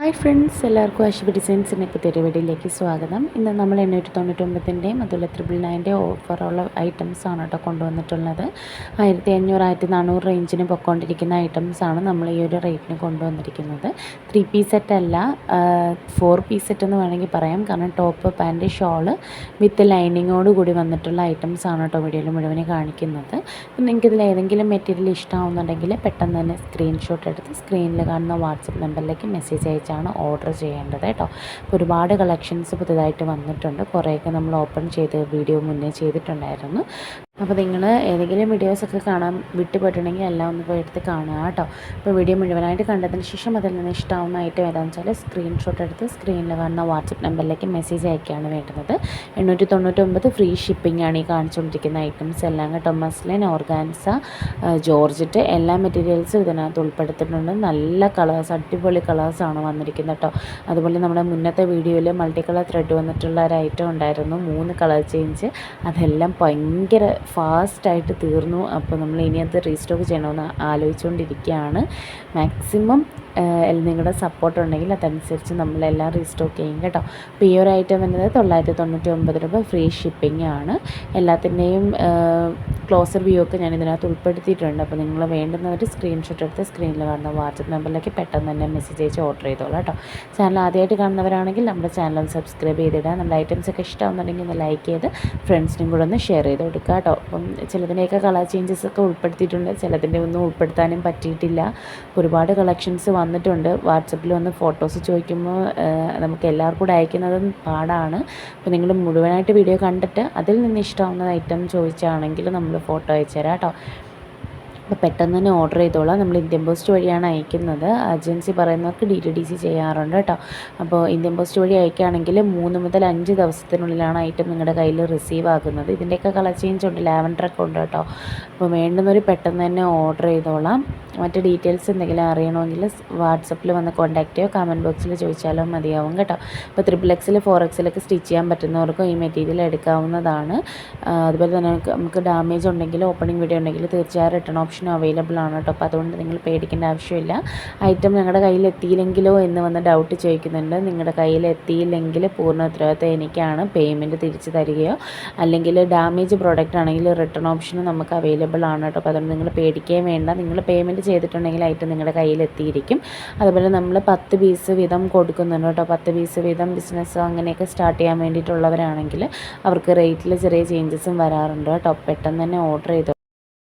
Hi friends, എല്ലാവർക്കും അശ്വ ഡിസൈൻസിൻ്റെ പുതിയൊരു വീഡിയോയിലേക്ക് സ്വാഗതം. ഇന്ന് നമ്മൾ 899ൻ്റെയും അതുപോലെ 999ൻ്റെ ഓഫറുള്ള ഐറ്റംസാണ് കേട്ടോ കൊണ്ടുവന്നിട്ടുള്ളത്. 1500 1400 റേഞ്ചിന് പൊയ്ക്കൊണ്ടിരിക്കുന്ന ഐറ്റംസാണ് നമ്മൾ ഈ ഒരു റേറ്റിന് കൊണ്ടുവന്നിരിക്കുന്നത്. 3 പീസ് സെറ്റ് അല്ല, 4 പീസ് സെറ്റ് എന്ന് വേണമെങ്കിൽ പറയാം. കാരണം ടോപ്പ്, പാൻറ്റ്, ഷോള് വിത്ത് ലൈനിങ്ങോട് കൂടി വന്നിട്ടുള്ള ഐറ്റംസാണ് കേട്ടോ വീഡിയോയിൽ മുഴുവൻ കാണിക്കുന്നത്. അപ്പം നിങ്ങൾക്ക് ഇതിൽ ഏതെങ്കിലും മെറ്റീരിയൽ ഇഷ്ടമാവുന്നുണ്ടെങ്കിൽ പെട്ടെന്ന് തന്നെ സ്ക്രീൻഷോട്ട് എടുത്ത് സ്ക്രീനിൽ കാണുന്ന വാട്സപ്പ് നമ്പറിലേക്ക് മെസ്സേജ് അയച്ചാൽ ഓർഡർ ചെയ്യേണ്ടത് കേട്ടോ. ഒരുപാട് കളക്ഷൻസ് പുതുതായിട്ട് വന്നിട്ടുണ്ട്. കുറേയൊക്കെ നമ്മൾ ഓപ്പൺ ചെയ്ത് വീഡിയോ മുന്നേ ചെയ്തിട്ടുണ്ടായിരുന്നു. അപ്പോൾ നിങ്ങൾ ഏതെങ്കിലും വീഡിയോസൊക്കെ കാണാൻ വിട്ടുപോയിട്ടുണ്ടെങ്കിൽ എല്ലാം ഒന്ന് പോയി എടുത്ത് കാണുക കേട്ടോ. അപ്പോൾ വീഡിയോ മുഴുവനായിട്ട് കണ്ടതിന് ശേഷം അതിൽ നിന്ന് ഇഷ്ടമാവുന്ന ഐറ്റം ഏതാണെന്ന് വെച്ചാൽ സ്ക്രീൻഷോട്ട് എടുത്ത് സ്ക്രീനിൽ കാണുന്ന വാട്സപ്പ് നമ്പറിലേക്ക് മെസ്സേജ് അയക്കുകയാണ് വേണ്ടുന്നത്. 899 ഫ്രീ ഷിപ്പിംഗ് ആണ് ഈ കാണിച്ചുകൊണ്ടിരിക്കുന്ന ഐറ്റംസ് എല്ലാം കേട്ടോ. മസ്ലിൻ, ഓർഗാൻസ, ജോർജറ്റ് എല്ലാ മെറ്റീരിയൽസും ഇതിനകത്ത് ഉൾപ്പെടുത്തിയിട്ടുണ്ട്. നല്ല കളേഴ്സ്, അടിപൊളി കളേഴ്സാണ് വന്നിരിക്കുന്നത് കേട്ടോ. അതുപോലെ നമ്മുടെ മുന്നത്തെ വീഡിയോയിൽ മൾട്ടി കളർ ത്രെഡ് വന്നിട്ടുള്ള ഒരു ഐറ്റം ഉണ്ടായിരുന്നു, 3 കളർ ചേഞ്ച്. അതെല്ലാം ഭയങ്കര ഫാസ്റ്റായിട്ട് തീർന്നു. അപ്പോൾ നമ്മൾ ഇനി അത് റീസ്റ്റോക്ക് ചെയ്യണമെന്ന് ആലോചിച്ചുകൊണ്ടിരിക്കുകയാണ്. മാക്സിമം നിങ്ങളുടെ സപ്പോർട്ട് ഉണ്ടെങ്കിൽ അതനുസരിച്ച് നമ്മളെല്ലാം റീസ്റ്റോക്ക് ചെയ്യും കേട്ടോ. അപ്പോൾ ഈ ഒരു ഐറ്റം വന്നത് 999 രൂപ ഫ്രീ ഷിപ്പിംഗ് ആണ്. എല്ലാത്തിൻ്റെയും ക്ലോസർ വ്യൂ ഒക്കെ ഞാൻ ഇതിനകത്ത് ഉൾപ്പെടുത്തിയിട്ടുണ്ട്. അപ്പോൾ നിങ്ങൾ വേണ്ടുന്നവർ സ്ക്രീൻഷോട്ട് എടുത്ത് സ്ക്രീനിൽ കാണുന്ന വാട്സപ്പ് നമ്പറിലേക്ക് പെട്ടെന്ന് തന്നെ മെസ്സേജ് അയച്ച് ഓർഡർ ചെയ്തോളാം കേട്ടോ. ചാനൽ ആദ്യമായിട്ട് കാണുന്നവരാണെങ്കിൽ നമ്മുടെ ചാനൽ സബ്സ്ക്രൈബ് ചെയ്തിടുക. നമ്മുടെ ഐറ്റംസൊക്കെ ഇഷ്ടമാണെന്നുണ്ടെങ്കിൽ ഒന്ന് ലൈക്ക് ചെയ്ത് ഫ്രണ്ട്സിനും കൂടെ ഒന്ന് ഷെയർ ചെയ്ത് കൊടുക്കുക കേട്ടോ. അപ്പം ചിലതിൻ്റെയൊക്കെ കളർ ചേഞ്ചസ് ഒക്കെ ഉൾപ്പെടുത്തിയിട്ടുണ്ട്, ചിലതിൻ്റെ ഒന്നും ഉൾപ്പെടുത്താനും പറ്റിയിട്ടില്ല. ഒരുപാട് കളക്ഷൻസ് വന്നിട്ടുണ്ട്. വാട്സപ്പിൽ വന്ന് ഫോട്ടോസ് ചോദിക്കുമ്പോൾ നമുക്ക് എല്ലാവർക്കും കൂടെ അയക്കുന്നതും പാടാണ്. അപ്പോൾ നിങ്ങൾ മുഴുവനായിട്ട് വീഡിയോ കണ്ടിട്ട് അതിൽ നിന്ന് ഇഷ്ടമാവുന്ന ഐറ്റം ചോദിച്ചാണെങ്കിൽ നമ്മൾ ഫോട്ടോ അയച്ചു തരാം കേട്ടോ. അപ്പോൾ പെട്ടെന്ന് തന്നെ ഓർഡർ ചെയ്തോളാം. നമ്മൾ ഇന്ത്യൻ പോസ്റ്റ് വഴിയാണ് അയക്കുന്നത്. ഏജൻസി പറയുന്നവർക്ക് DTDC ചെയ്യാറുണ്ട് കേട്ടോ. അപ്പോൾ ഇന്ത്യൻ പോസ്റ്റ് വഴി അയക്കുകയാണെങ്കിൽ 3 മുതൽ 5 ദിവസത്തിനുള്ളിലാണ് ഐറ്റം നിങ്ങളുടെ കയ്യിൽ റിസീവ് ആകുന്നത്. ഇതിൻ്റെയൊക്കെ കളർ ചേഞ്ച് ഉണ്ട്, ലാവൻഡറൊക്കെ ഉണ്ട് കേട്ടോ. അപ്പോൾ വേണ്ടുന്നവർ പെട്ടെന്ന് തന്നെ ഓർഡർ ചെയ്തോളാം. മറ്റ് ഡീറ്റെയിൽസ് എന്തെങ്കിലും അറിയണമെങ്കിൽ വാട്സപ്പിൽ വന്ന് കോൺടാക്റ്റ് ചെയ്യുക, കമൻറ്റ് ബോക്സിൽ ചോദിച്ചാലും മതിയാവും കേട്ടോ. അപ്പോൾ 3XL 4XL സ്റ്റിച്ച് ചെയ്യാൻ പറ്റുന്നവർക്കും ഈ മെറ്റീരിയൽ എടുക്കാവുന്നതാണ്. അതുപോലെ തന്നെ നമുക്ക് ഡാമേജ് ഉണ്ടെങ്കിൽ, ഓപ്പണിംഗ് വീഡിയോ ഉണ്ടെങ്കിൽ തീർച്ചയായും റിട്ടേൺ ഓപ്ഷൻ അവൈലബിൾ ആണ് കേട്ടോ. അപ്പോൾ അതുകൊണ്ട് നിങ്ങൾ പേടിക്കേണ്ട ആവശ്യമില്ല. ഐറ്റം ഞങ്ങളുടെ കയ്യിൽ എത്തിയില്ലെങ്കിലോ എന്ന് വന്ന് ഡൗട്ട് ചോദിക്കുന്നുണ്ട്. നിങ്ങളുടെ കയ്യിൽ എത്തിയില്ലെങ്കിൽ പൂർണ്ണ ഉത്തരവാദിത്തം എനിക്കാണ്. പേയ്മെൻറ്റ് തിരിച്ച് തരികയോ അല്ലെങ്കിൽ ഡാമേജ് പ്രോഡക്റ്റ് ആണെങ്കിൽ റിട്ടേൺ ഓപ്ഷനും നമുക്ക് അവൈലബിൾ ആണ് കേട്ടോ. അപ്പോൾ അതുകൊണ്ട് നിങ്ങൾ പേടിക്കുകയും വേണ്ട. നിങ്ങൾ പേയ്മെൻറ്റ് ചെയ്തിട്ടുണ്ടെങ്കിൽ ഐറ്റം നിങ്ങളുടെ കയ്യിൽ എത്തിയിരിക്കും. അതുപോലെ നമ്മൾ 10 പീസ് വീതം കൊടുക്കുന്നുണ്ട് കേട്ടോ. 10 പീസ് വീതം ബിസിനസ് അങ്ങനെയൊക്കെ സ്റ്റാർട്ട് ചെയ്യാൻ വേണ്ടിയിട്ടുള്ളവരാണെങ്കിൽ അവർക്ക് റേറ്റിൽ ചെറിയ ചേഞ്ചസും വരാറുണ്ട് കേട്ടോ. പെട്ടെന്ന് തന്നെ ഓർഡർ ചെയ്തോളൂ.